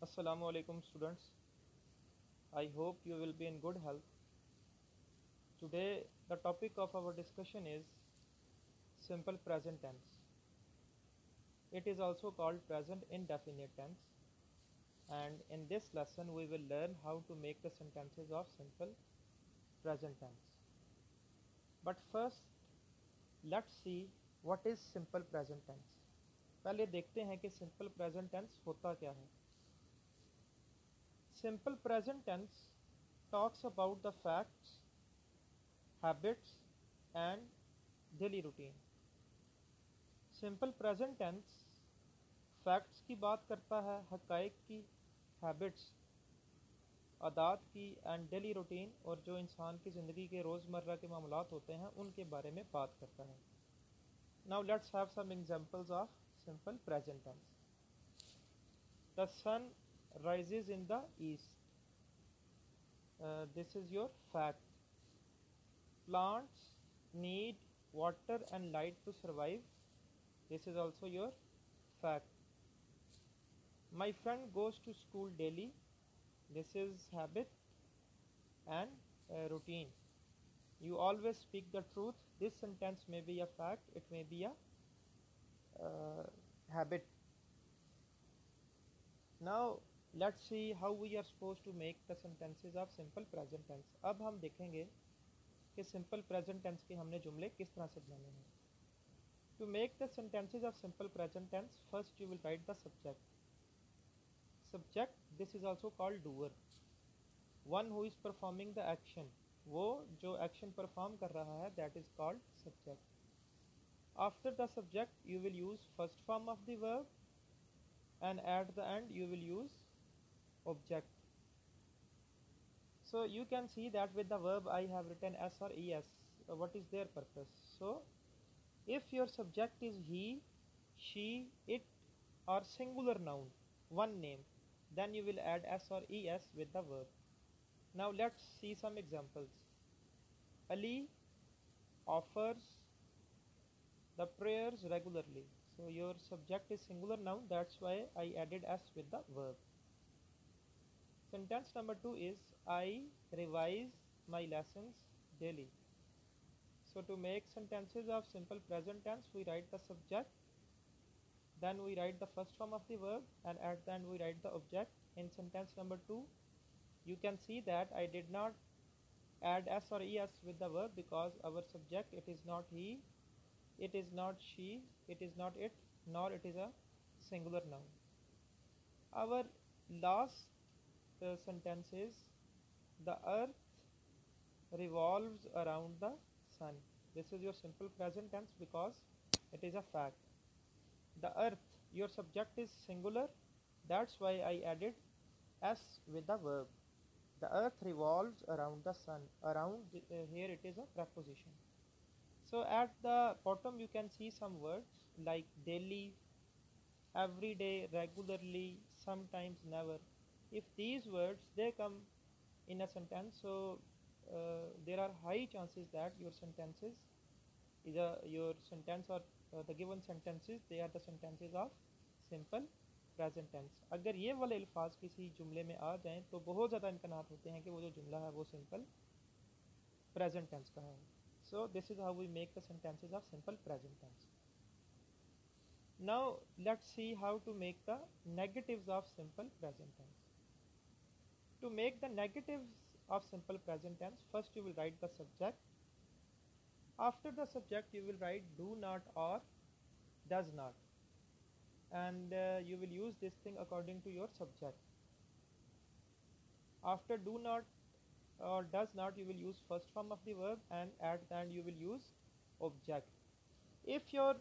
Assalamu alaikum students. I hope you will be in good health. Today the topic of our discussion is simple present tense. It is also called present indefinite tense, and in this lesson we will learn how to make the sentences of simple present tense. But first let's see what is simple present tense. पहले देखते हैं कि simple present tense होता क्या है. Simple present tense talks about the facts, habits and daily routine. Simple present tense facts की बात करता है, हकाइक की, हैबिट्स, आदात की एंड डेली रूटीन और जो इंसान की ज़िंदगी के रोज़मर्रा के मामलात होते हैं उनके बारे में बात करता है. Now let's have some examples of simple present tense. The sun rises in the east. This is your fact. Plants need water and light to survive. This is also your fact. My friend goes to school daily. This is habit and routine. You always speak the truth. This sentence may be a fact, it may be a habit. Now let's see how we are supposed to make the sentences of simple present tense. अब हम देखेंगे कि simple present tense के हमने जुमले किस तरह से बनाने हैं. To make the sentences of simple present tense, first you will write the subject. Subject, this is also called doer. One who is performing the action. वो जो action perform कर रहा है, that is called subject. After the subject, you will use first form of the verb, and at the end you will use object. So you can see that with the verb I have written s or es. What is their purpose? So if your subject is he, she, it or singular noun, one name, then you will add s or es with the verb. Now let's see some examples. Ali offers the prayers regularly. So your subject is singular noun, that's why I added s with the verb. Sentence number 2 is I revise my lessons daily. So to make sentences of simple present tense, we write the subject, then we write the first form of the verb, and at the end we write the object. In sentence number 2, you can see that I did not add s or es with the verb because our subject, it is not he, it is not she, it is not it, nor it is a singular noun. Our last sentence is the earth revolves around the sun. This is your simple present tense because it is a fact. The earth, your subject is singular, that's why I added s with the verb. The earth revolves around the sun. Around, here it is a preposition. So at the bottom you can see some words like daily, every day, regularly, sometimes, never. If these words they come in a sentence, so there are high chances that your sentences your sentence or the given sentences, they are the sentences of simple present tense. अगर ये वाले अल्फाज किसी जुमले में आ जाएं तो बहुत ज़्यादा इम्कानात होते हैं कि वो जो जुमला है वो simple present tense का है. So this is how we make the sentences of simple present tense. Now let's see how to make the negatives of simple present tense. To make the negatives of simple present tense, first you will write the subject. After the subject you will write do not or does not, and you will use this thing according to your subject. After do not or does not you will use first form of the verb, and at the end you will use object. If your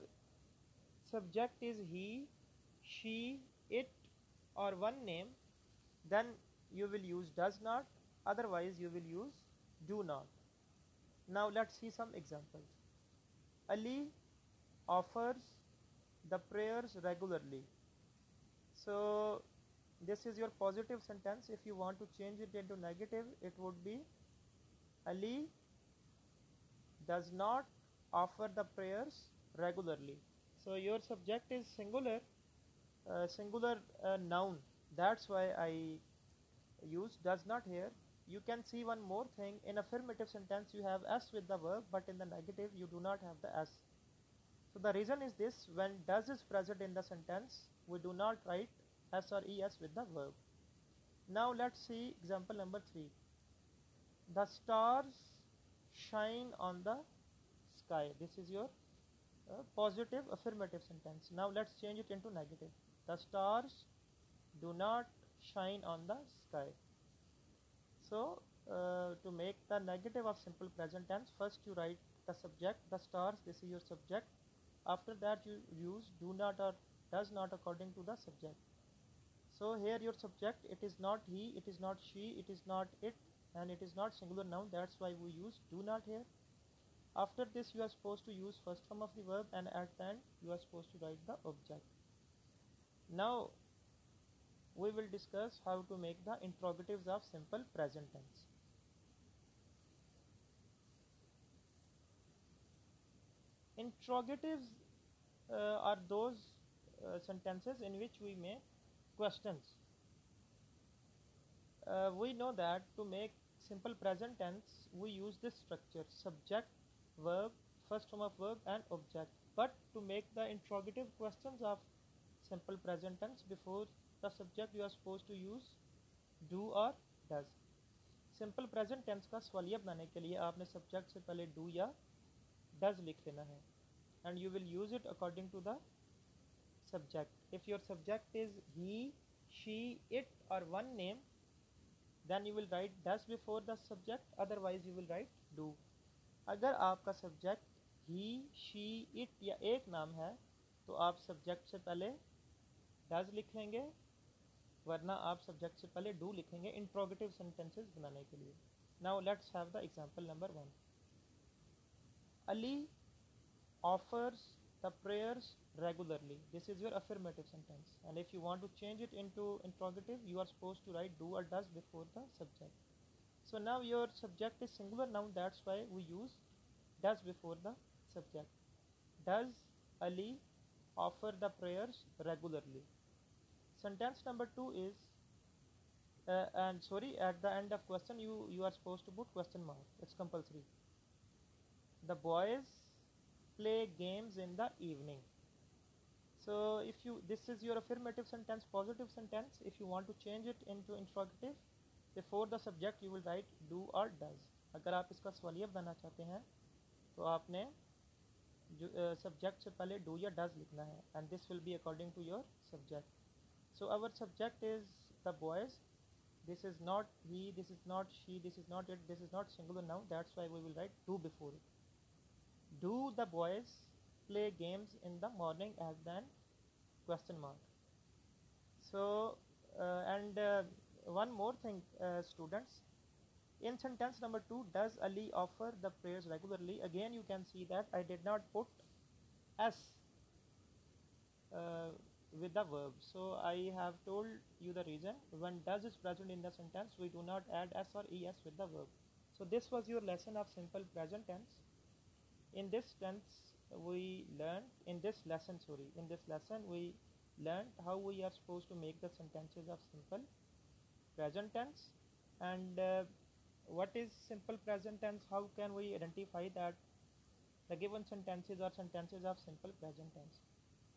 subject is he, she, it or one name, then you will use does not, otherwise you will use do not. Now let's see some examples. Ali offers the prayers regularly. So this is your positive sentence. If you want to change it into negative, it would be Ali does not offer the prayers regularly. So your subject is singular noun. That's why I use does not here. You can see one more thing. In affirmative sentence you have s with the verb, but in the negative you do not have the s. So the reason is this: when does is present in the sentence, we do not write s or es with the verb. Now let's see example number 3. The stars shine on the sky. This is your positive affirmative sentence. Now let's change it into negative. The stars do not shine on the sky. So to make the negative of simple present tense, first you write the subject, the stars, this is your subject. After that you use do not or does not according to the subject. So here your subject, it is not he, it is not she, it is not it, and it is not singular noun. That's why we use do not here. After this you are supposed to use first form of the verb, and at the end you are supposed to write the object. Now we will discuss how to make the interrogatives of simple present tense. Interrogatives are those sentences in which we make questions. We know that to make simple present tense we use this structure: subject, verb, first form of verb, and object. But to make the interrogative questions of simple present tense, before the subject you are supposed to use do or does. Simple present tense का सवालिया बनाने के लिए आपने subject से पहले do या does लिख लेना है, and you will use it according to the subject. If your subject is he, she, it, or one name, then you will write does before the subject, otherwise you will write do. अगर आपका subject he, she, it या एक नाम है तो आप subject से पहले does लिख लेंगे, वरना आप सब्जेक्ट से पहले do लिखेंगे इंट्रोगेटिव सेंटेंसेस बनाने के लिए. Now let's have the example number 1. Ali offers the prayers regularly. This is your affirmative sentence, and if you want to change it into interrogative, you are supposed to write do or does before the subject. So now your subject is singular noun, that's why we use does before the subject. Does Ali offer the prayers regularly? Sentence number 2 is and sorry, at the end of question you are supposed to put question mark. It's compulsory. The boys play games in the evening. So if you, this is your affirmative sentence, positive sentence. If you want to change it into interrogative, before the subject you will write do or does. अगर आप इसका सवालिया बनाना चाहते हैं तो आपने subject से पहले do या does लिखना है, and this will be according to your subject. So our subject is the boys. This is not he, this is not she, this is not it, this is not singular noun. That's why we will write do before it. Do the boys play games in the morning as then question mark. So and one more thing, students, in sentence number 2, does Ali offer the prayers regularly? Again you can see that I did not put s with the verb. So I have told you the reason. When does is present in the sentence, we do not add s or es with the verb. So this was your lesson of simple present tense. In this lesson we learned how we are supposed to make the sentences of simple present tense, and what is simple present tense, how can we identify that the given sentences are sentences of simple present tense.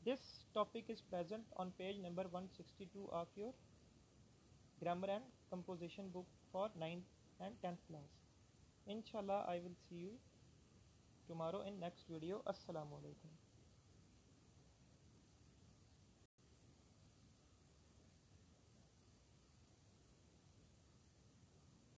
This topic is present on page number 162 of your grammar and composition book for 9th and 10th class. Inshallah I will see you tomorrow in next video. Assalamu alaikum.